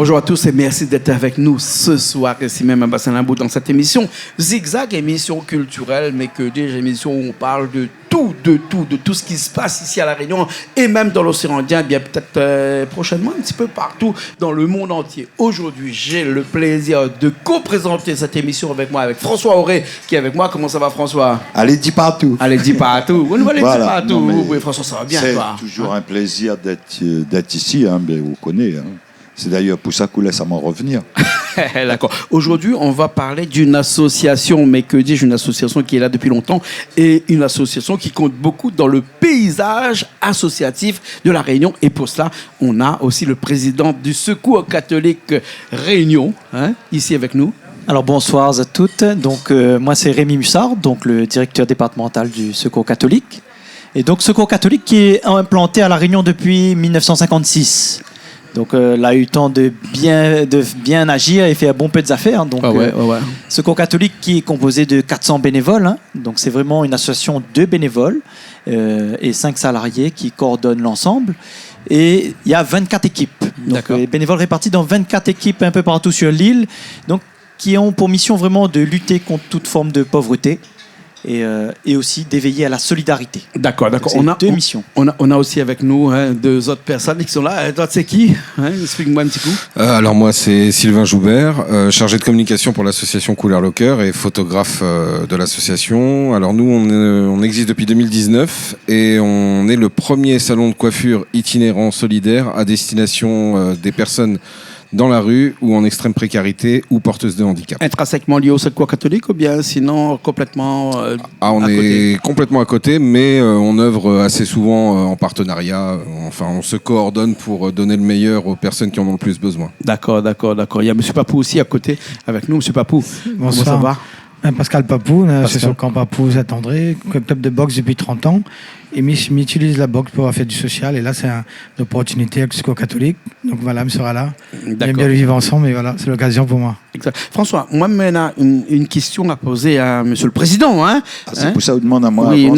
Bonjour à tous et merci d'être avec nous ce soir ici même à Bassin-Limbourg dans cette émission Zigzag, émission culturelle, mais que déjà émission où on parle de tout ce qui se passe ici à La Réunion et même dans l'océan Indien, bien peut-être prochainement un petit peu partout dans le monde entier. Aujourd'hui, j'ai le plaisir de co-présenter cette émission avec moi, avec François Auré qui est avec moi. Comment ça va, François? Allez, dis partout. Allez, dis partout. Vous nous allez Voilà. dire partout. Non, Oui, François, ça va bien, toi? C'est toujours un plaisir d'être ici, hein, ben, vous connaissez. Hein. C'est d'ailleurs pour ça qu'on laisse à m'en revenir. D'accord. Aujourd'hui, on va parler d'une association, mais que dis-je, une association qui est là depuis longtemps et une association qui compte beaucoup dans le paysage associatif de La Réunion. Et pour cela, on a aussi le président du Secours catholique Réunion, hein, ici avec nous. Alors bonsoir à toutes. Donc moi c'est Rémi Mussard, donc le directeur départemental du Secours catholique. Et donc Secours catholique qui est implanté à La Réunion depuis 1956. Donc là, a eu le temps de bien agir et fait un bon peu d'affaires. Donc, Secours catholique qui est composé de 400 bénévoles. Hein. Donc c'est vraiment une association de bénévoles et 5 salariés qui coordonnent l'ensemble. Et il y a 24 équipes. Donc les bénévoles répartis dans 24 équipes un peu partout sur l'île. Donc qui ont pour mission vraiment de lutter contre toute forme de pauvreté. Et aussi d'éveiller à la solidarité. D'accord. On a deux missions. On a aussi avec nous deux autres personnes qui sont là. Toi, c'est qui? Explique-moi un petit coup. Alors moi, c'est Sylvain Joubert, chargé de communication pour l'association Couleur le Cœur et photographe de l'association. Alors nous, on existe depuis 2019 et on est le premier salon de coiffure itinérant solidaire à destination des personnes dans la rue ou en extrême précarité ou porteuses de handicap. Intrinsèquement lié au Secours catholique ou bien sinon complètement on est complètement à côté, mais on œuvre assez souvent en partenariat. Enfin, on se coordonne pour donner le meilleur aux personnes qui en ont le plus besoin. D'accord. Il y a M. Papou aussi à côté avec nous. M. Papou, bonsoir. Comment ça va? Pascal Papou, c'est sur le camp Papou Saint-André, club de boxe depuis 30 ans. Et m'utilise la boxe pour faire du social. Et là, c'est une opportunité avec le Secours catholique. Donc voilà, me sera là. On aime bien le vivre ensemble, mais voilà, c'est l'occasion pour moi. Exact. François, moi, maintenant, une question à poser à Monsieur le Président. Hein? C'est pour ça qu'on demande à moi. Oui, avant,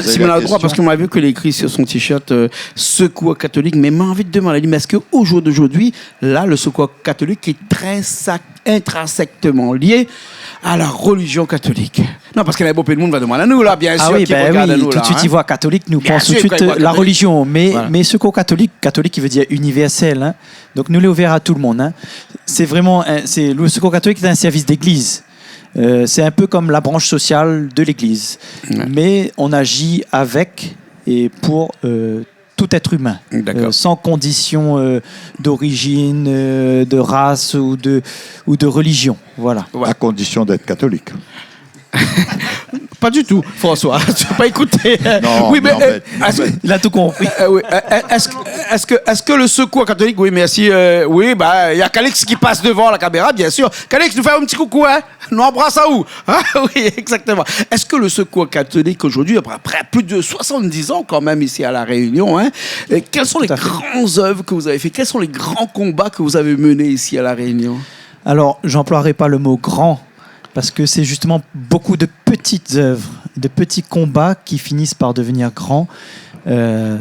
si on a le droit, parce qu'on a vu que écrit sur son t-shirt Secours catholique. Mais m'a envie de demander, mais est-ce qu'au jour d'aujourd'hui, là, le Secours catholique est très intrinsèquement lié à la religion catholique? Non, parce qu'il y a beaucoup de monde va demander à nous, là, bien sûr. Oui, tout de suite, il voit catholique, nous pense tout de suite la religion. Mais Secours catholique qui veut dire universel. Hein. Donc, nous l'est ouvert à tout le monde. Hein. C'est vraiment, le Secours catholique est un service d'église. C'est un peu comme la branche sociale de l'église. Ouais. Mais on agit avec et pour tout être humain, sans condition d'origine, de race ou de religion. Voilà. À condition d'être catholique. Pas du tout, François. Tu n'as pas écouté. Non, oui, mais il a tout compris. Oui. Est-ce que le Secours catholique, oui, merci. Oui, il y a Calix qui passe devant la caméra, bien sûr. Calix, nous fait un petit coucou, hein? Nous embrasse à où? Hein? Oui, exactement. Est-ce que le Secours catholique aujourd'hui, après plus de 70 ans quand même ici à La Réunion, hein, quelles sont les grandes œuvres que vous avez fait? Quels sont les grands combats que vous avez menés ici à La Réunion? Alors, j'emploierai pas le mot grand. Parce que c'est justement beaucoup de petites œuvres, de petits combats qui finissent par devenir grands.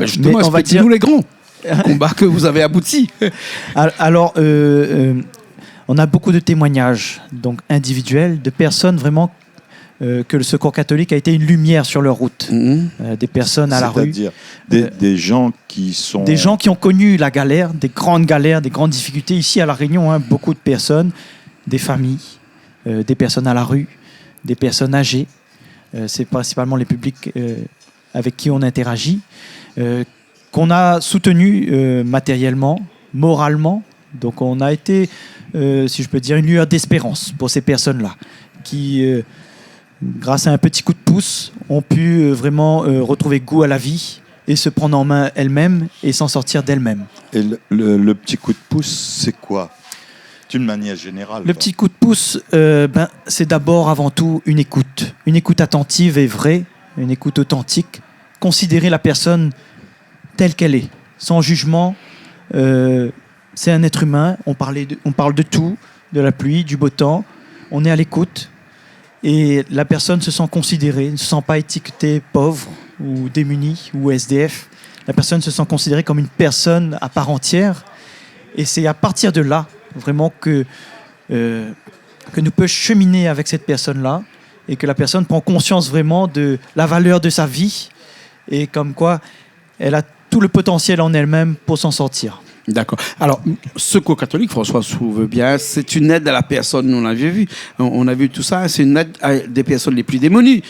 Justement, on va dire nous les grands combats que vous avez aboutis. Alors, on a beaucoup de témoignages, donc individuels, de personnes vraiment que le Secours catholique a été une lumière sur leur route. Des personnes à la rue. C'est-à-dire des gens qui sont... Des gens qui ont connu la galère, des grandes difficultés. Ici à La Réunion, hein, beaucoup de personnes, des familles. Des personnes à la rue, des personnes âgées. C'est principalement les publics avec qui on interagit, qu'on a soutenu matériellement, moralement. Donc on a été, si je peux dire, une lueur d'espérance pour ces personnes-là, qui, grâce à un petit coup de pouce, ont pu vraiment retrouver goût à la vie et se prendre en main elles-mêmes et s'en sortir d'elles-mêmes. Et le petit coup de pouce, c'est quoi ? D'une manière générale. Le petit coup de pouce, c'est d'abord, avant tout, une écoute attentive et vraie, une écoute authentique. Considérer la personne telle qu'elle est, sans jugement. C'est un être humain, on parle de tout, de la pluie, du beau temps. On est à l'écoute et la personne se sent considérée, ne se sent pas étiquetée pauvre ou démunie ou SDF. La personne se sent considérée comme une personne à part entière. Et c'est à partir de là, vraiment, que nous pouvons cheminer avec cette personne-là et que la personne prend conscience vraiment de la valeur de sa vie et comme quoi elle a tout le potentiel en elle-même pour s'en sortir. D'accord. Alors, Secours catholique, François veut bien, c'est une aide à la personne, on l'avait vu. On a vu tout ça, c'est une aide à des personnes les plus démunies,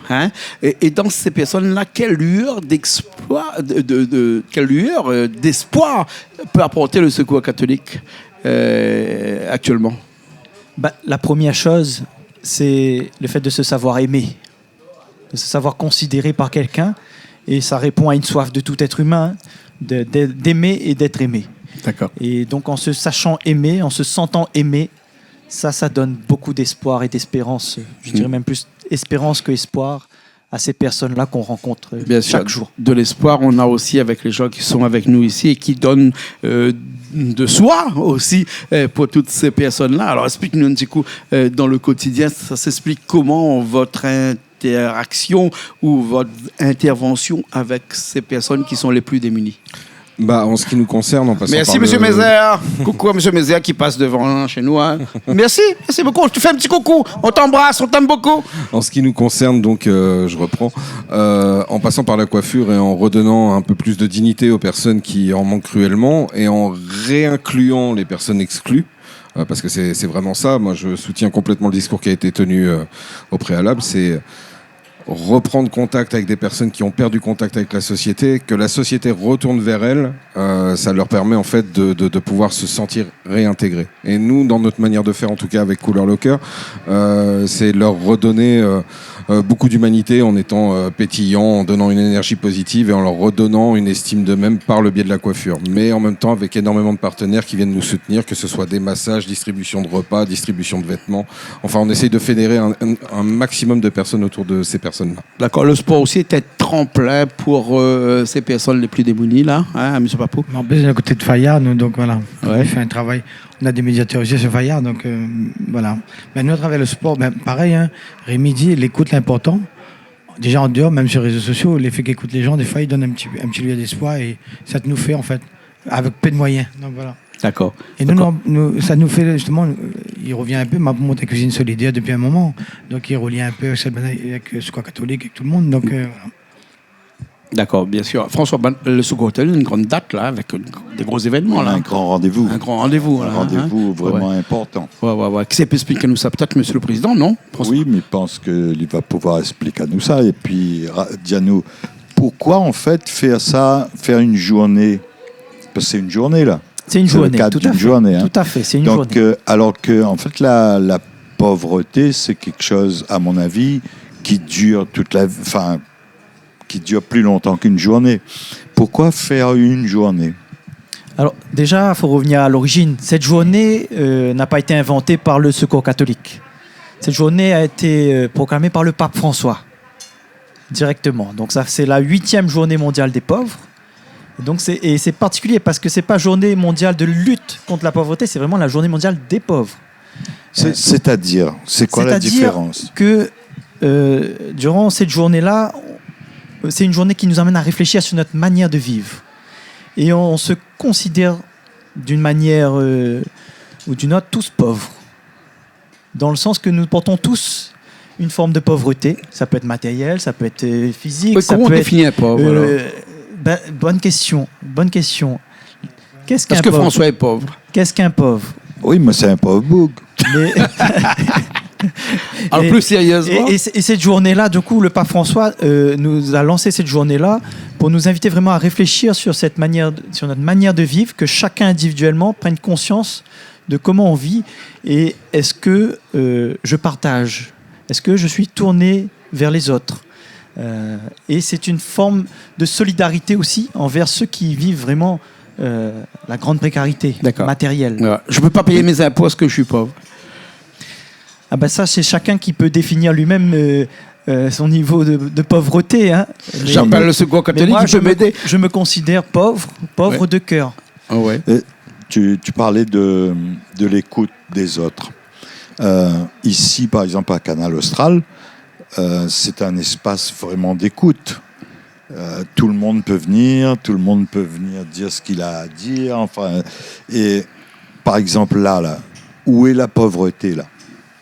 hein. Et dans ces personnes-là, quelle lueur d'espoir peut apporter le Secours catholique actuellement? La première chose, c'est le fait de se savoir aimer, de se savoir considéré par quelqu'un, et ça répond à une soif de tout être humain, d'aimer et d'être aimé. D'accord. Et donc en se sachant aimer, en se sentant aimé, ça donne beaucoup d'espoir et d'espérance. Je dirais même plus espérance que espoir à ces personnes-là qu'on rencontre chaque jour. De l'espoir, on a aussi avec les gens qui sont avec nous ici et qui donnent de soi aussi pour toutes ces personnes-là. Alors explique-nous un petit coup, dans le quotidien, ça s'explique comment votre interaction ou votre intervention avec ces personnes qui sont les plus démunies? En ce qui nous concerne, en passant Merci, Monsieur Mézère. Coucou à Monsieur Mézère qui passe devant chez nous. Hein. Merci beaucoup. Tu fais un petit coucou. On t'embrasse, on t'aime beaucoup. En ce qui nous concerne, donc, je reprends. En passant par la coiffure et en redonnant un peu plus de dignité aux personnes qui en manquent cruellement et en réincluant les personnes exclues. Parce que c'est vraiment ça. Moi, je soutiens complètement le discours qui a été tenu au préalable. C'est reprendre contact avec des personnes qui ont perdu contact avec la société, que la société retourne vers elles, ça leur permet en fait de pouvoir se sentir réintégrés. Et nous, dans notre manière de faire, en tout cas avec Couleur Locker, c'est leur redonner beaucoup d'humanité en étant pétillants, en donnant une énergie positive et en leur redonnant une estime d'eux-mêmes par le biais de la coiffure. Mais en même temps avec énormément de partenaires qui viennent nous soutenir, que ce soit des massages, distribution de repas, distribution de vêtements. Enfin, on essaye de fédérer un maximum de personnes autour de ces personnes. D'accord. Le sport aussi est un tremplin pour ces personnes les plus démunies, là, hein, M. Papou? En plus, à côté de Fayard, nous, donc voilà, Ouais. on fait un travail. On a des médiateurs aussi sur Fayard, donc voilà. Mais nous, à travers le sport, pareil, hein, Rémi dit, l'écoute, l'important. Déjà en dehors, même sur les réseaux sociaux, l'effet qu'écoutent les gens, des fois, ils donnent un petit lieu d'espoir et ça nous fait, en fait, avec peu de moyens. Donc voilà. D'accord. Et nous, ça nous fait justement, il revient un peu, ma monte à cuisine solidaire depuis un moment, donc il relie un peu avec le Secours catholique, avec tout le monde, donc voilà. D'accord, bien sûr. François, le Secours catholique, une grande date, là, avec des gros événements, là. Un grand rendez-vous. Un grand rendez-vous, là. Un rendez-vous vraiment important. Ouais. Qui peut expliquer nous ça? Peut-être, Monsieur le Président, non? François? Oui, mais je pense qu'il va pouvoir expliquer à nous ça. Et puis, dis-nous, pourquoi en fait faire une journée? Parce que c'est une journée, là. C'est une journée, tout à fait. Journée, hein. Tout à fait, c'est une Donc, journée. alors que, en fait, la pauvreté, c'est quelque chose, à mon avis, qui dure qui dure plus longtemps qu'une journée. Pourquoi faire une journée? Alors déjà, il faut revenir à l'origine. Cette journée n'a pas été inventée par le Secours catholique. Cette journée a été proclamée par le pape François, directement. Donc ça, c'est la 8e journée mondiale des pauvres. Donc c'est particulier parce que c'est pas journée mondiale de lutte contre la pauvreté, c'est vraiment la journée mondiale des pauvres. C'est-à-dire, c'est quoi la différence? Que durant cette journée-là, c'est une journée qui nous amène à réfléchir sur notre manière de vivre. Et on se considère d'une manière ou d'une autre tous pauvres. Dans le sens que nous portons tous une forme de pauvreté. Ça peut être matériel, ça peut être physique. Comment on définit un pauvre alors? Bonne question. Qu'est-ce qu'un Parce que pauvre? François est pauvre. Qu'est-ce qu'un pauvre? Oui, mais c'est un pauvre bouc. Mais... Alors plus sérieusement. Et cette journée-là, du coup, le pape François nous a lancé cette journée-là pour nous inviter vraiment à réfléchir sur notre manière de vivre, que chacun individuellement prenne conscience de comment on vit et est-ce que je partage? Est-ce que je suis tourné vers les autres? Et c'est une forme de solidarité aussi envers ceux qui vivent vraiment la grande précarité matérielle. Ouais. Je ne peux pas payer mes impôts parce que je suis pauvre. Ah ben ça, c'est chacun qui peut définir lui-même son niveau de pauvreté. Hein. J'appelle le Secours catholique, moi, qui peut m'aider. Je me considère pauvre Ouais. de cœur. Oh ouais. Tu parlais de l'écoute des autres. Ici, par exemple, à Canal Austral, c'est un espace vraiment d'écoute. Tout le monde peut venir dire ce qu'il a à dire. Enfin, et par exemple là, où est la pauvreté là?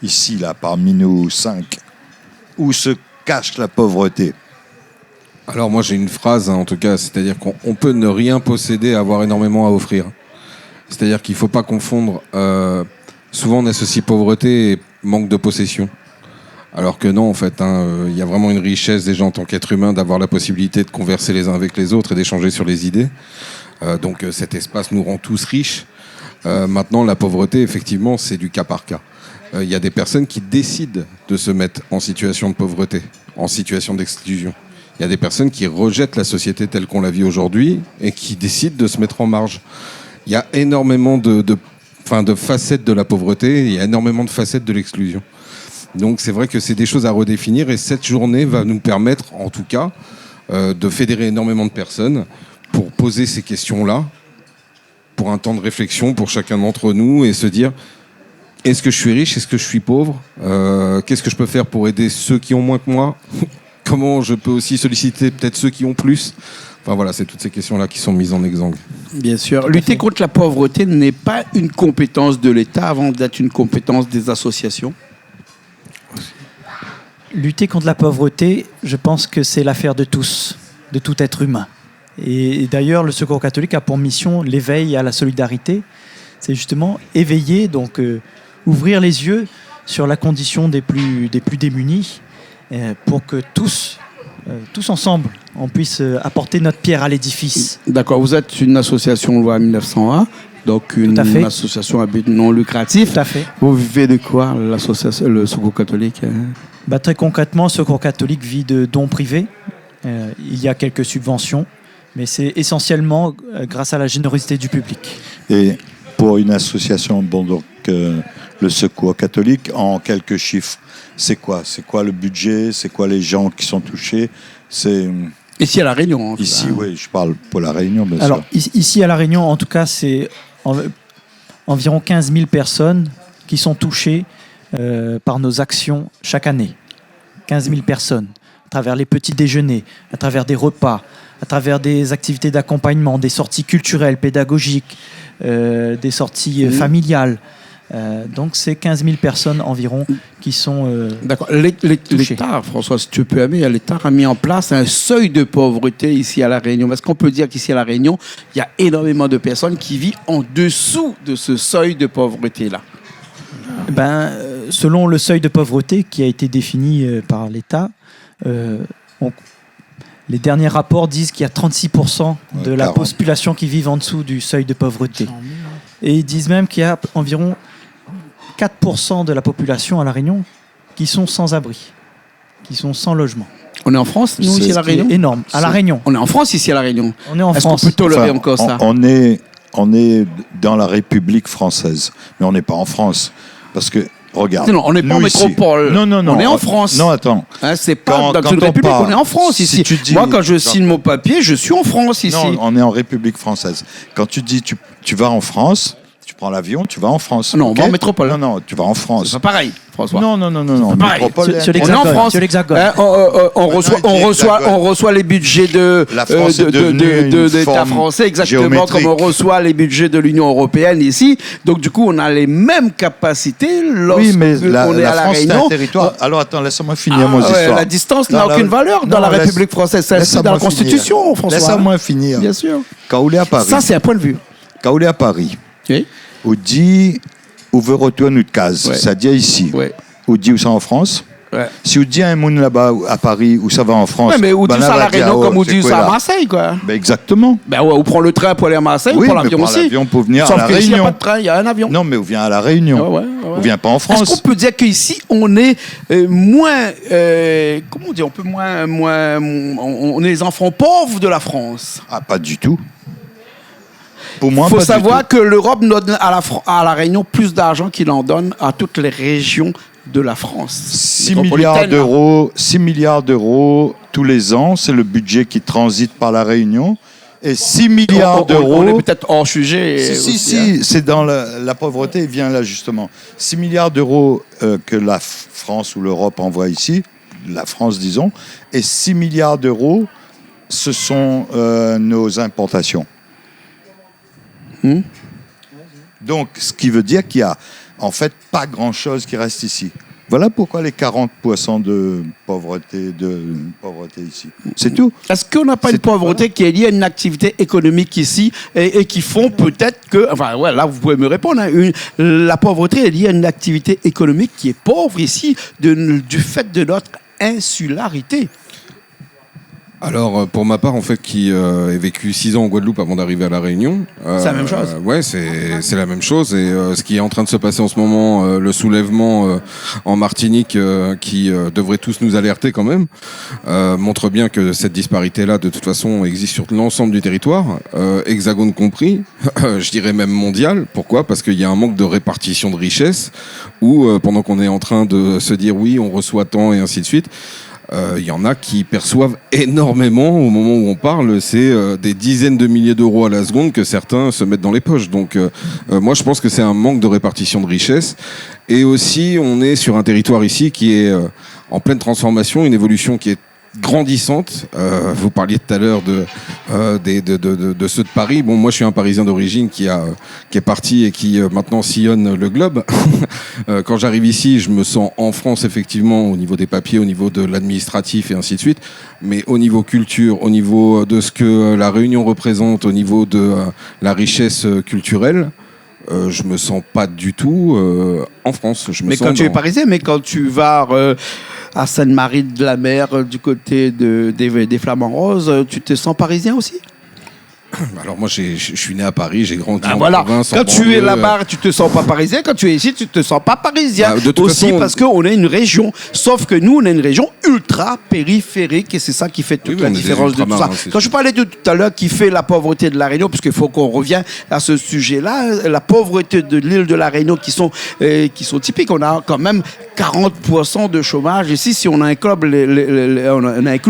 Ici, là, parmi nous 5. Où se cache la pauvreté? Alors moi j'ai une phrase, en tout cas, c'est-à-dire qu'on peut ne rien posséder, avoir énormément à offrir. C'est-à-dire qu'il ne faut pas confondre. Souvent on associe pauvreté et manque de possession. Alors que non, en fait, y a vraiment une richesse déjà en tant qu'être humain d'avoir la possibilité de converser les uns avec les autres et d'échanger sur les idées. Donc cet espace nous rend tous riches. Maintenant, la pauvreté, effectivement, c'est du cas par cas. Il y a des personnes qui décident de se mettre en situation de pauvreté, en situation d'exclusion. Il y a des personnes qui rejettent la société telle qu'on la vit aujourd'hui et qui décident de se mettre en marge. Il y a énormément de facettes de la pauvreté, il y a énormément de facettes de l'exclusion. Donc c'est vrai que c'est des choses à redéfinir et cette journée va nous permettre, en tout cas, de fédérer énormément de personnes pour poser ces questions-là, pour un temps de réflexion pour chacun d'entre nous et se dire est-ce que je suis riche, est-ce que je suis pauvre, qu'est-ce que je peux faire pour aider ceux qui ont moins que moi, comment je peux aussi solliciter peut-être ceux qui ont plus. Enfin voilà, c'est toutes ces questions-là qui sont mises en exsangue. Bien sûr. Lutter contre la pauvreté n'est pas une compétence de l'État avant d'être une compétence des associations. Lutter contre la pauvreté, je pense que c'est l'affaire de tous, de tout être humain. Et d'ailleurs, le Secours catholique a pour mission l'éveil à la solidarité. C'est justement éveiller, donc ouvrir les yeux sur la condition des plus démunis pour que tous ensemble, on puisse apporter notre pierre à l'édifice. D'accord, vous êtes une association loi 1901, donc une association à but non lucratif. Tout à fait. Vous vivez de quoi, l'association, le Secours catholique? Très concrètement, le Secours catholique vit de dons privés. Il y a quelques subventions, mais c'est essentiellement grâce à la générosité du public. Et pour une association, donc le Secours catholique, en quelques chiffres, c'est quoi le budget? C'est quoi les gens qui sont touchés? C'est ici à La Réunion. Ici, oui, je parle pour La Réunion, bien sûr. Alors, ici à La Réunion, en tout cas, c'est environ 15 000 personnes qui sont touchées par nos actions chaque année. 15 000 personnes, à travers les petits déjeuners, à travers des repas, à travers des activités d'accompagnement, des sorties culturelles, pédagogiques, des sorties familiales. Donc, c'est 15 000 personnes environ qui sont D'accord. L'État, François, si tu peux aimer, l'État a mis en place un seuil de pauvreté ici à La Réunion. Est-ce qu'on peut dire qu'ici à La Réunion, il y a énormément de personnes qui vivent en dessous de ce seuil de pauvreté-là? Selon le seuil de pauvreté qui a été défini par l'État, les derniers rapports disent qu'il y a 36% de la population qui vivent en dessous du seuil de pauvreté. Et ils disent même qu'il y a environ 4% de la population à La Réunion qui sont sans abri, qui sont sans logement. On est en France, nous, ici à La Réunion? Énorme. À La Réunion. On est en France, ici à La Réunion. On est en France. Est-ce qu'on peut tolérer encore ça? On est dans la République française, mais on n'est pas en France. Parce que, regarde. Non, on n'est pas en métropole. Non. On est en France. Non, attends. C'est pas dans une République, on est en France ici. Moi, quand je signe mon papier, je suis en France ici. Non, on est en République française. Quand tu dis tu vas en France, tu prends l'avion, tu vas en France. Non, on va en métropole. Non, tu vas en France. C'est pareil, François. Non. Métropole. Sur on est en France. Sur l'Hexagone. On reçoit les budgets de l'État français, exactement comme on reçoit les budgets de l'Union européenne ici. Donc, du coup, on a les mêmes capacités lorsqu'on est à La Réunion. C'est un territoire. Alors, attends, laisse-moi finir mon histoire. La distance n'a aucune valeur dans la République française. C'est dans la Constitution, François. Laisse-moi finir. Bien sûr. Quand on est à Paris. Ça, c'est un point de vue. Quand on est à Paris, okay. On dit où veut retourner notre case, c'est-à-dire ici. Ouais. On dit où ça en France. Ouais. Si on dit à un monde là-bas à Paris où ça va en France. Ouais, mais où dit ça à La Réunion comme où dit ça à Marseille, quoi. Ben exactement. On prend le train pour aller à Marseille, on prend l'avion aussi. L'avion pour venir Sauf à La Réunion. Il n'y a pas de train, il y a un avion. Non, mais on vient à La Réunion. On vient pas en France. Est-ce qu'on peut dire qu'ici on est moins, comment on dit, on est les enfants pauvres de la France? Ah, pas du tout. Pour moi, il faut savoir que l'Europe donne à la Réunion plus d'argent qu'il en donne à toutes les régions de la France. 6 milliards d'euros tous les ans, c'est le budget qui transite par La Réunion. Et 6 milliards d'euros... On est peut-être hors sujet. Si, c'est dans la pauvreté, vient là justement. 6 milliards d'euros que la France ou l'Europe envoie ici, la France disons, et 6 milliards d'euros ce sont nos importations. Donc, ce qui veut dire qu'il y a en fait pas grand-chose qui reste ici. Voilà pourquoi les 40% de pauvreté ici. C'est tout. Est-ce qu'on n'a pas une pauvreté qui est liée à une activité économique ici et qui font peut-être que... Enfin, ouais, là, vous pouvez me répondre. Hein, la pauvreté est liée à une activité économique qui est pauvre ici du fait de notre insularité. Alors, pour ma part, en fait, qui ai vécu 6 ans en Guadeloupe avant d'arriver à La Réunion... c'est la même chose. Ouais, c'est la même chose. Et ce qui est en train de se passer en ce moment, le soulèvement en Martinique, qui devrait tous nous alerter quand même, montre bien que cette disparité-là, de toute façon, existe sur l'ensemble du territoire, hexagone compris, je dirais même mondial. Pourquoi ? Parce qu'il y a un manque de répartition de richesses, où pendant qu'on est en train de se dire oui, on reçoit tant et ainsi de suite, y en a qui perçoivent énormément au moment où on parle, c'est des dizaines de milliers d'euros à la seconde que certains se mettent dans les poches. Donc moi je pense que c'est un manque de répartition de richesse, et aussi on est sur un territoire ici qui est en pleine transformation, une évolution qui est grandissante. Vous parliez tout à l'heure de ceux de Paris. Bon, moi je suis un Parisien d'origine qui est parti et qui maintenant sillonne le globe. Quand j'arrive ici, je me sens en France effectivement au niveau des papiers, au niveau de l'administratif et ainsi de suite. Mais au niveau culture, au niveau de ce que la Réunion représente, au niveau de la richesse culturelle, je me sens pas du tout en France. Mais quand tu es parisien, mais quand tu vas à Sainte-Marie-de-la-Mer, du côté des Flamands Roses, tu te sens parisien aussi ? Alors moi, je suis né à Paris, j'ai grandi en voilà. province. Quand tu es là-bas, tu te sens pas parisien. Quand tu es ici, tu te sens pas parisien. De toute aussi façon, parce qu'on est une région. Sauf que nous, on est une région ultra périphérique et c'est ça qui fait toute la différence de tout ça. Quand je parlais de tout à l'heure qui fait la pauvreté de la Réunion, parce qu'il faut qu'on revienne à ce sujet-là, la pauvreté de l'île de la Réunion qui sont typiques. On a quand même 40% de chômage ici. Si on inclut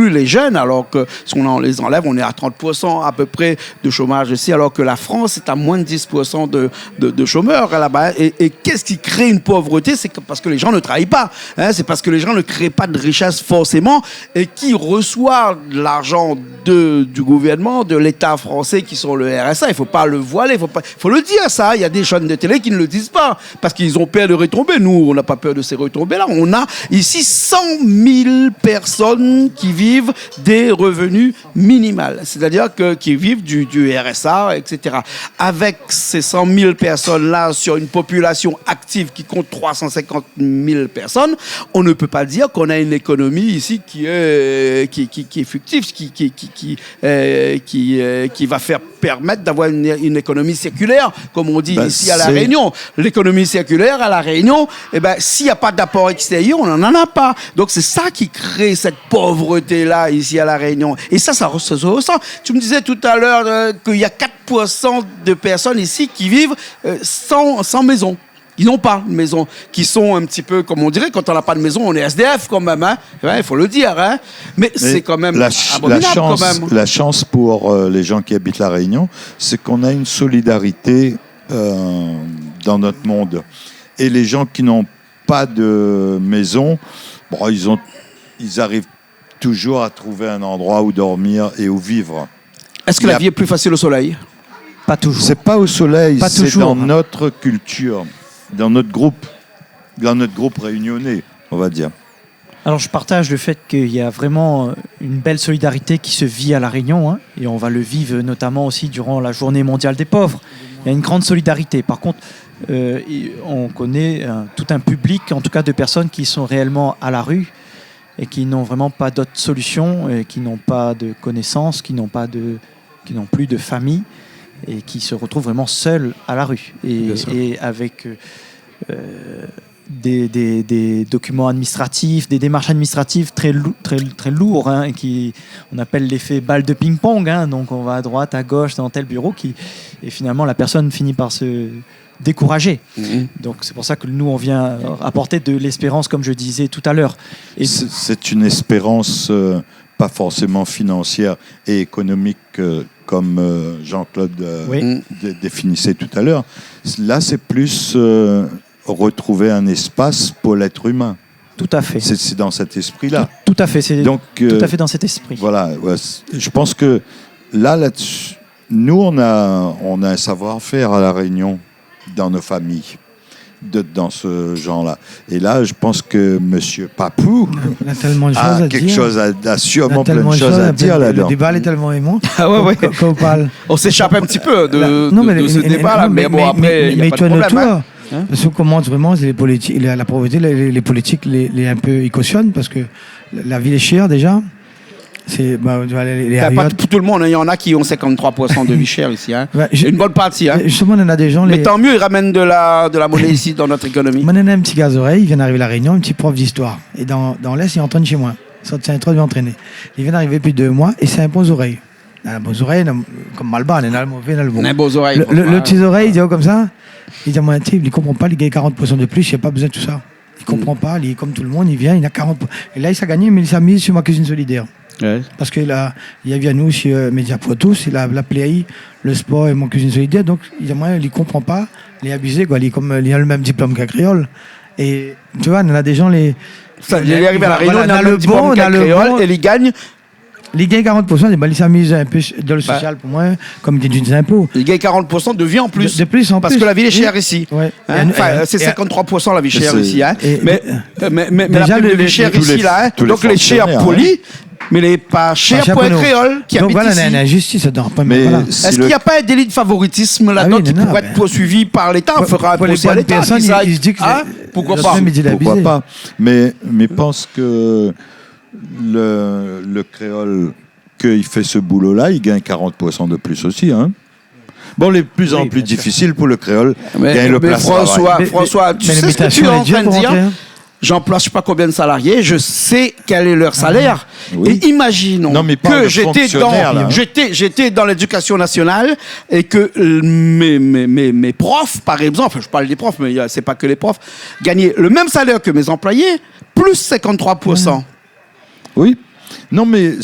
les jeunes, alors que si on les enlève, on est à 30% à peu près de chômage ici, alors que la France est à moins de 10% de chômeurs là-bas. Et qu'est-ce qui crée une pauvreté ? C'est parce que les gens ne travaillent pas. Hein, c'est parce que les gens ne créent pas de richesse forcément, et qui reçoivent l'argent du gouvernement, de l'État français, qui sont le RSA. Il ne faut pas le voiler, il faut le dire ça. Il y a des chaînes de télé qui ne le disent pas, parce qu'ils ont peur de retomber. Nous, on n'a pas peur de ces retombées-là. On a ici 100 000 personnes qui vivent des revenus minimales, c'est-à-dire qui vivent du RSA, etc. Avec ces 100 000 personnes-là sur une population active qui compte 350 000 personnes, on ne peut pas dire qu'on a une économie ici qui est fictive, qui va permettre d'avoir une économie circulaire, comme on dit ici à La Réunion. L'économie circulaire à La Réunion, s'il n'y a pas d'apport extérieur, on n'en a pas. Donc c'est ça qui crée cette pauvreté-là ici à La Réunion. Et ça se ressent. Tu me disais tout à l'heure qu'il y a 4% de personnes ici qui vivent sans maison. Ils n'ont pas de maison, qui sont un petit peu, comme on dirait, quand on n'a pas de maison, on est SDF quand même, hein. Il faut le dire, hein. Mais c'est quand même abominable quand même. La chance pour les gens qui habitent La Réunion, c'est qu'on a une solidarité dans notre monde. Et les gens qui n'ont pas de maison, ils arrivent toujours à trouver un endroit où dormir et où vivre. Est-ce que la vie est plus facile au soleil ? Pas toujours. C'est pas au soleil, pas c'est toujours, dans notre culture, dans notre groupe réunionnais, on va dire. Alors je partage le fait qu'il y a vraiment une belle solidarité qui se vit à La Réunion, hein, et on va le vivre notamment aussi durant la Journée mondiale des pauvres. Il y a une grande solidarité. Par contre, on connaît tout un public, en tout cas de personnes qui sont réellement à la rue et qui n'ont vraiment pas d'autre solution, et qui n'ont pas de connaissances, qui n'ont plus de famille, et qui se retrouvent vraiment seuls à la rue. Et avec des documents administratifs, des démarches administratives très lourds, hein, on appelle l'effet balle de ping-pong. Hein, donc on va à droite, à gauche, dans tel bureau, et finalement la personne finit par se décourager. Donc c'est pour ça que nous on vient apporter de l'espérance, comme je disais tout à l'heure. Et c'est une espérance pas forcément financière et économique comme Jean-Claude définissait tout à l'heure. Là c'est plus retrouver un espace pour l'être humain. Tout à fait. C'est dans cet esprit-là. Tout à fait, c'est Donc, tout à fait dans cet esprit. Voilà, ouais, je pense que là-dessus, nous, on a un savoir-faire à La Réunion, dans nos familles, dans ce genre-là. Et là, je pense que M. Papou Il a tellement de choses à quelque dire. chose a sûrement Il a plein de choses à dire Le là-dedans. débat est tellement aimant. Ah ouais. Quand on parle. On s'échappe un petit peu de ce les- débat-là, non, mais bon, après, il n'y a pas de toi, problème. Hein. Parce qu'on commence vraiment, c'est les politiques, la pauvreté, les politiques, un peu, ils cautionnent parce que la vie est chère déjà. C'est les Pas Harriot. pour tout le monde, hein. Il y en a qui ont 53% de vie chère ici. Hein. Ouais, Une bonne partie. Hein. Justement, on en a des gens. Mais tant mieux, ils ramènent de la monnaie ici dans notre économie. Moi, on a un petit gars oreille, il vient d'arriver à La Réunion, un petit prof d'histoire. Et dans l'Est, il entraîne chez moi. C'est un truc d'entraîner. Il vient d'arriver depuis 2 mois et c'est un bon oreille. Un bon oreille, comme Malba, on a le mauvais, on a le bon. On a beaux oreilles. Le petit oreille, il dit comme ça. Il dit, moi, il ne comprend pas, il gagne 40% de plus, il n'y a pas besoin de tout ça. Il ne comprend pas, il est comme tout le monde, il vient, il a 40%. Et là, il s'est gagné, mais il s'est mis sur ma cuisine solidaire. Ouais. Parce qu'il y avait à nous sur Média pour tous, il a appelé le sport et mon cuisine solidaire, donc il ne comprend pas, il est abusé, quoi. Il a le même diplôme qu'un créole. Et tu vois, on a des gens, il est arrivé à La Réunion, on a le bon, on a le créole, et il gagne. Il gagne 40%, il s'amuse un peu dans le social pour moi, comme il dit des impôts. Il gagne 40% de vie en plus. De plus en parce plus. que la vie est chère ici. Ouais. Hein, c'est 53% la vie chère ici. Hein. Mais déjà, la vie chère ici, là. Hein. Donc les chers polis, mais les pas chers pour être créole qui habitent ici. Donc voilà, il y a une injustice dedans. Est-ce qu'il n'y a pas un délit de favoritisme là-dedans qui pourrait être poursuivi par l'État? On fera un procès à l'État. Il se dit que pourquoi pas? Pourquoi pas? Mais pense que le créole, qu'il fait ce boulot-là, il gagne 40% de plus aussi. Hein. Bon, les plus en plus difficile pour le créole, gagne le place François, tu sais ce que tu es en train de dire? J'emploie je ne sais pas combien de salariés, je sais quel est leur salaire. Oui. Et imaginons que j'étais dans l'éducation nationale et que mes profs, par exemple, je parle des profs, mais c'est pas que les profs, gagnaient le même salaire que mes employés, plus 53%. Oui. Non, mais il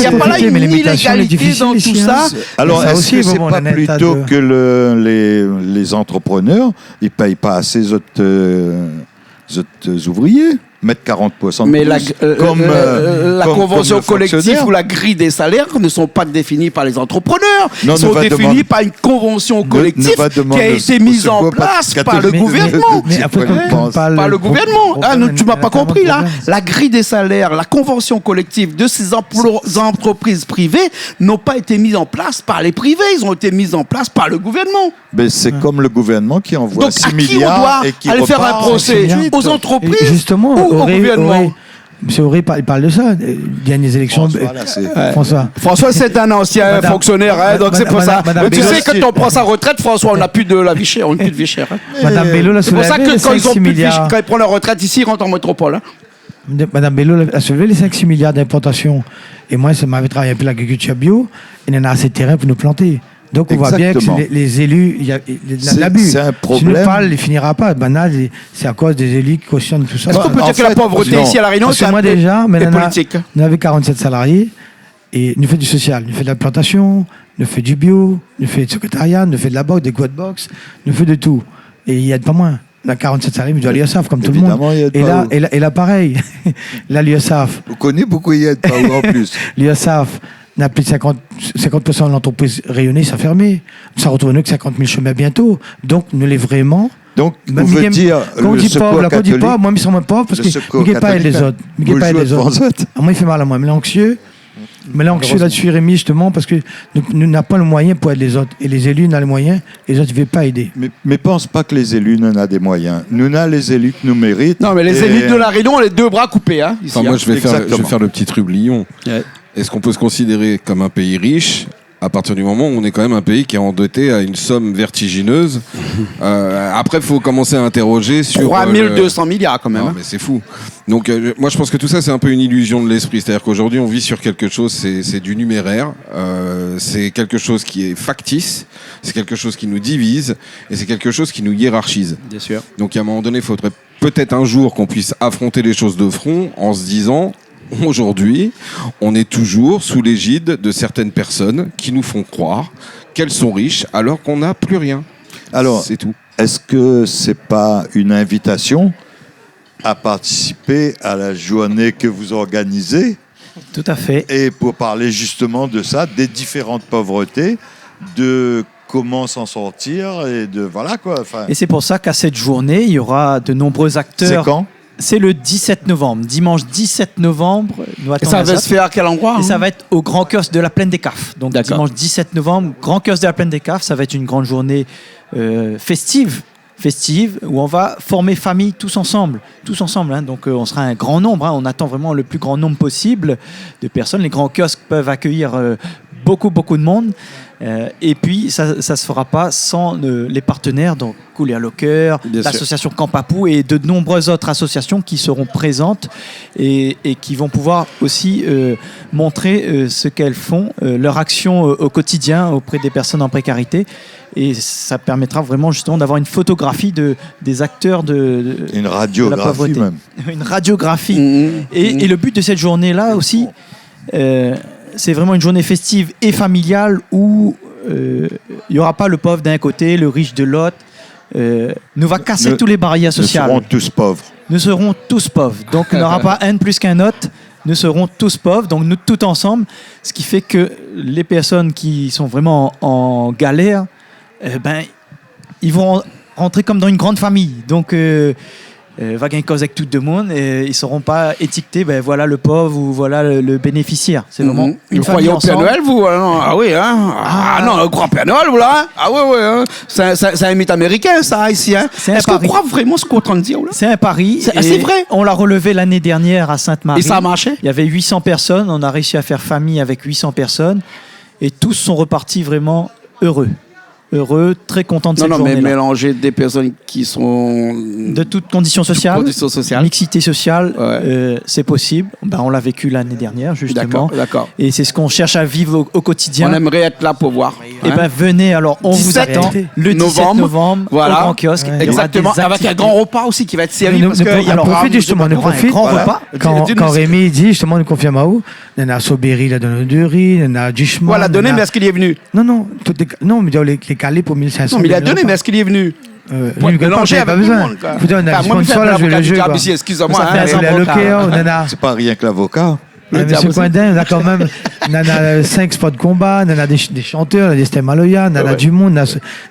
n'y a pas là une illégalité dans tout ça. Alors, est-ce que c'est pas plutôt que les entrepreneurs, ils ne payent pas assez les autres ouvriers? Mettre 40% de mais plus, la convention collective ou la grille des salaires ne sont pas définies par les entrepreneurs. Ils sont définis par une convention collective qui a été mise en place par le gouvernement. Par le gouvernement. Tu ne m'as pas compris là. La grille des salaires, la convention collective de ces entreprises privées n'ont pas été mises en place par les privés. Ils ont été mises en place par le gouvernement. Mais c'est comme le gouvernement qui envoie donc, 6 milliards et qui aller faire un procès aux entreprises justement, ou au gouvernement. M. Auré parle de ça. Il y a des élections. François, c'est un ancien fonctionnaire, hein, donc c'est pour ça. Mais tu sais, quand on prend sa retraite, François, on n'a plus de la vie chère, on n'a plus de vie chère. Hein. Madame Bello l'a soulevé. C'est pour ça que quand ils prennent leur retraite ici, ils rentrent en métropole. Hein. Madame Bello a soulevé les 5-6 milliards d'importations. Et moi, ça m'avait travaillé un peu l'agriculture bio. Il y en a assez de terrain pour nous planter. Donc on voit bien que les élus, il y a l'abus. C'est un problème. Si nous parle, il ne finira pas. C'est à cause des élus qui cautionnent tout ça. Est-ce qu'on peut dire que la pauvreté ici à La Réunion, c'est politique? On avait 47 salariés et nous fait du social. Nous fait de la plantation, nous fait du bio, nous fait du secrétariat, nous fait de la boxe, des quad box, nous fait de tout. Et il y a pas moins. On a 47 salariés, mais il doit l'USAF comme tout le monde. Et là, pareil. Là, l'USAF. Vous connaissez pourquoi il y a pas en plus. L'USAF. On a plus de 50% de l'entreprise rayonnée, ça a fermé. Ça retrouve que 50 000 chemins bientôt. Donc, nous l'est vraiment. Donc, vous voulez dire, quand on dit pauvre, moi, je suis pauvre parce que je ne pas les autres. Moi, il fait mal à moi. Mais l'anxieux, là-dessus, Rémi, justement, parce que nous n'avons pas le moyen pour aider les autres. Et les élus n'ont les moyens, les autres ne veulent pas aider. Mais pense pas que les élus n'en ont des moyens. Nous avons les élus que nous méritons. Non, mais les élus de La Réunion ont les 2 bras coupés. Hein, ici, moi, je vais faire le petit trublion. Ouais. Est-ce qu'on peut se considérer comme un pays riche à partir du moment où on est quand même un pays qui est endetté à une somme vertigineuse? Après, il faut commencer à interroger sur... 3200 milliards quand même. Non, mais c'est fou. Donc, moi, je pense que tout ça, c'est un peu une illusion de l'esprit. C'est-à-dire qu'aujourd'hui, on vit sur quelque chose, c'est du numéraire. C'est quelque chose qui est factice. C'est quelque chose qui nous divise. Et c'est quelque chose qui nous hiérarchise. Bien sûr. Donc, à un moment donné, il faudrait peut-être un jour qu'on puisse affronter les choses de front en se disant... Aujourd'hui, on est toujours sous l'égide de certaines personnes qui nous font croire qu'elles sont riches alors qu'on n'a plus rien. Alors, c'est tout. Est-ce que c'est pas une invitation à participer à la journée que vous organisez. Tout à fait. Et pour parler justement de ça, des différentes pauvretés, de comment s'en sortir et de voilà quoi. Enfin, Et c'est pour ça qu'à cette journée, il y aura de nombreux acteurs. c'est quand? C'est le 17 novembre, dimanche 17 novembre. Et ça va se faire à quel endroit? Et ça va être au Grand Kiosque de la Plaine des Cafes. Donc D'accord. dimanche 17 novembre, Grand Kiosque de la Plaine des Cafes, ça va être une grande journée festive où on va former famille tous ensemble. Hein. Donc on sera un grand nombre. Hein. On attend vraiment le plus grand nombre possible de personnes. Les grands kiosques peuvent accueillir beaucoup de monde. Et puis ça ne se fera pas sans les partenaires, donc Couleur Locker, l'association Camp Papou et de nombreuses autres associations qui seront présentes et qui vont pouvoir aussi montrer ce qu'elles font, leur action au quotidien auprès des personnes en précarité. Et ça permettra vraiment justement d'avoir une photographie des acteurs une radiographie de même. Une radiographie. Et le but de cette journée-là aussi, c'est vraiment une journée festive et familiale où il n'y aura pas le pauvre d'un côté, le riche de l'autre. Nous va casser tous les barrières sociales. Nous serons tous pauvres. Nous serons tous pauvres. Donc il n'y aura pas un de plus qu'un autre. Nous serons tous pauvres, donc nous tous ensemble. Ce qui fait que les personnes qui sont vraiment en galère, ils vont rentrer comme dans une grande famille. Donc va gagner cause avec tout le monde et ils ne seront pas étiquetés, voilà le pauvre ou voilà le bénéficiaire. C'est vraiment une vous famille croyez au Père ensemble. Noël, vous? Ah oui, hein? Ah non, le grand Père Noël, vous là? Ah oui, hein? C'est un mythe américain, ça, ici, hein? C'est un Est-ce qu'on pari. croit vraiment ce qu'on est en train de dire, là? C'est un pari. C'est et vrai. On l'a relevé l'année dernière à Sainte-Marie. Et ça a marché? Il y avait 800 personnes. On a réussi à faire famille avec 800 personnes. Et tous sont repartis vraiment heureux, très contents de cette mais journée-là. mélanger des personnes qui sont De toutes conditions sociales, conditions sociales. mixité sociale, Ouais. c'est possible. On l'a vécu l'année dernière, justement. D'accord. Et c'est ce qu'on cherche à vivre au quotidien. On aimerait être là pour voir. Et venez, alors on vous 17 attend le 17 novembre voilà. au Grand Kiosque. Il y aura Exactement, des avec un activités. grand repas aussi qui va être servi. Nous- Parce nous- qu'il y alors, aura profite justement, nous profite. Un grand Voilà. repas. Quand Rémi dit, justement, nous confirme à où, il y en a Soberi, la donne de riz, il y en a Duchemont. Voilà, donné, il y en a- mais est-ce qu'il y est venu? Non, non, mais les calés pour 1500. Non, mais il a donné, mais est-ce qu'il y est venu? Lui, il mélanger pas avec tout le besoin. monde, quoi. Écoutez, on a Enfin, des moi, sponsors, là, je vais le jeu. quoi. Excusez-moi. Ça fait hein, un On a avocat. Locker, on en a. C'est pas rien que l'avocat. Le Monsieur diable aussi. Coindin, on a quand même, on en a 5 spots de combat, on en a des chanteurs, on a des Stem Maloya, on en a Ouais. du monde,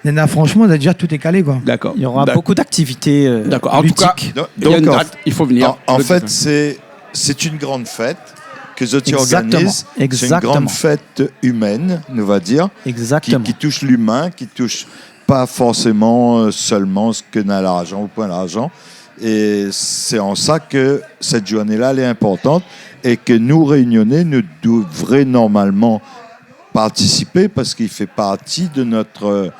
on en a franchement, on a déjà tout est calé, quoi. D'accord. Il y aura beaucoup d'activités D'accord. En tout cas, ludiques. il y a une Donc, date, il faut venir. En Le fait, 17. c'est une grande fête que Zoti Exactement. organise. C'est une Exactement. grande fête humaine, on va dire, Exactement. qui touche l'humain, qui touche pas forcément seulement ce que n'a l'argent ou point l'argent. Et c'est en ça que cette journée-là, elle est importante et que nous, Réunionnais, nous devrions normalement participer parce qu'il fait partie de notre,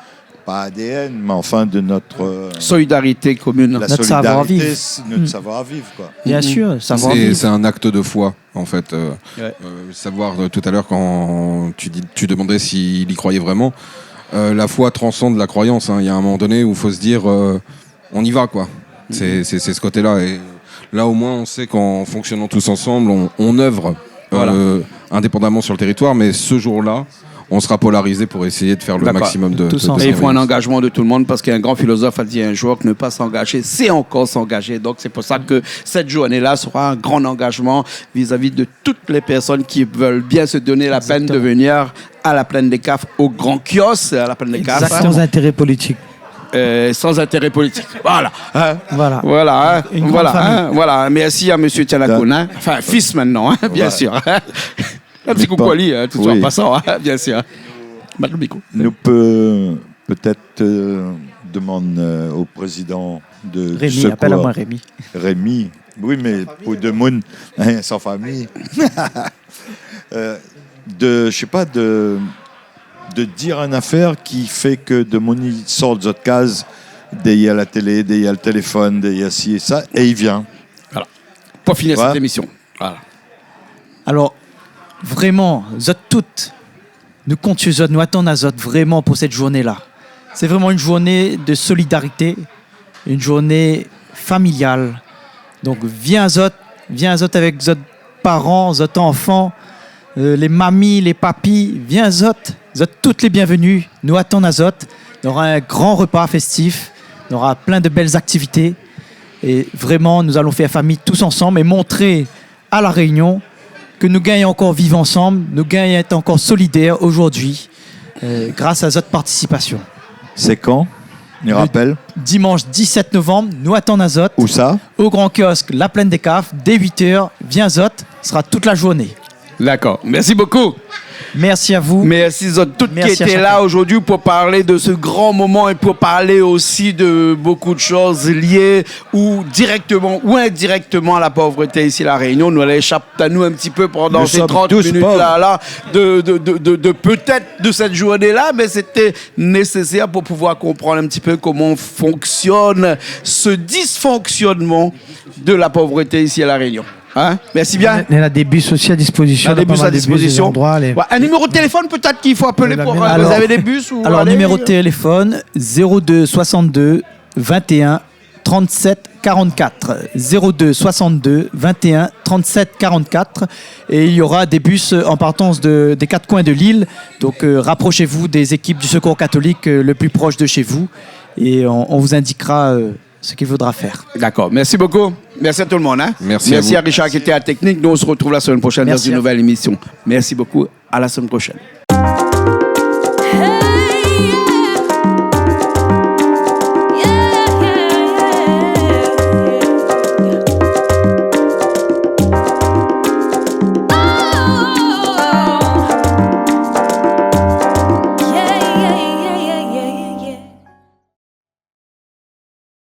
pas ADN, mais enfin de notre... Solidarité commune. la Notre solidarité, savoir-vivre. c'est notre savoir-vivre, quoi. Bien sûr, savoir C'est vivre. c'est un acte de foi, en fait. Ouais. Savoir tout à l'heure quand tu demandais s'il y croyait vraiment. La foi transcende la croyance. Hein. Il y a un moment donné où il faut se dire on y va, quoi. C'est ce côté-là. Et là, au moins, on sait qu'en fonctionnant tous ensemble, on œuvre Voilà. indépendamment sur le territoire, mais ce jour-là, on sera polarisé pour essayer de faire le D'accord. maximum de Tous de ensemble. Mais il faut un bienveillance. engagement de tout le monde parce qu'un grand philosophe a dit un jour que ne pas s'engager, c'est encore s'engager. Donc c'est pour ça que cette journée-là sera un grand engagement vis-à-vis de toutes les personnes qui veulent bien se donner la peine de Exactement. venir à la Plaine des Cafes, au Grand Kiosque à la Plaine des Cafes, Exactement. Sans intérêt politique. sans intérêt politique. Voilà. Hein. Voilà. Voilà, hein. Une grande voilà, famille. hein. Voilà. Merci à M. Tianakona, enfin fils maintenant, hein, bien sûr. Hein. Un petit coucou à lui, hein, tout Oui. en passant, hein, bien sûr. Battre le micro. Nous peut-être demande au président du Rémi, secours, appelle à moi Rémi. Rémi. Oui, mais pour deux monde, hein, sans famille. Je sais pas, de dire une affaire qui fait que de mon il sort de cette case, derrière la télé, derrière le téléphone, derrière ci et ça, et il vient. Pour finir Ouais. cette émission. Voilà. Alors, vraiment, zot toutes, nous comptons sur zot, nous attendons à zot vraiment pour cette journée-là. C'est vraiment une journée de solidarité, une journée familiale. Donc, viens zot avec zot parents, zot enfants, les mamies, les papis, viens zot toutes les bienvenues. Nous attendons à zot. Il y aura un grand repas festif, il y aura plein de belles activités. Et vraiment, nous allons faire famille tous ensemble et montrer à La Réunion que nous gagnons encore vivre ensemble, nous gagnons être encore solidaires aujourd'hui grâce à votre participation. C'est quand? On rappelle. Dimanche 17 novembre, nous attendons à Zot. Où ça? Au Grand Kiosque, la Plaine des Caves, dès 8h. Viens Zot, ce sera toute la journée. D'accord. Merci beaucoup. Merci à vous. Merci à tous qui étaient là aujourd'hui pour parler de ce grand moment et pour parler aussi de beaucoup de choses liées ou directement ou indirectement à la pauvreté ici à La Réunion. Nous, elle échappe à nous un petit peu pendant ces 30 minutes-là de peut-être de cette journée-là, mais c'était nécessaire pour pouvoir comprendre un petit peu comment fonctionne ce dysfonctionnement de la pauvreté ici à La Réunion. Hein? Merci bien. Il y a des bus aussi à disposition. Des bus à disposition. Un numéro de téléphone peut-être qu'il faut appeler pour... vous avez des bus ou... Alors, numéro de téléphone 02 62 21 37 44. 02 62 21 37 44. Et il y aura des bus en partance des quatre coins de l'île. Donc, rapprochez-vous des équipes du Secours catholique le plus proche de chez vous. Et on vous indiquera... ce qu'il faudra faire. D'accord. Merci beaucoup. Merci à tout le monde. Hein? Merci à Richard qui était à la technique. Nous, on se retrouve la semaine prochaine dans une nouvelle émission. Merci beaucoup. À la semaine prochaine.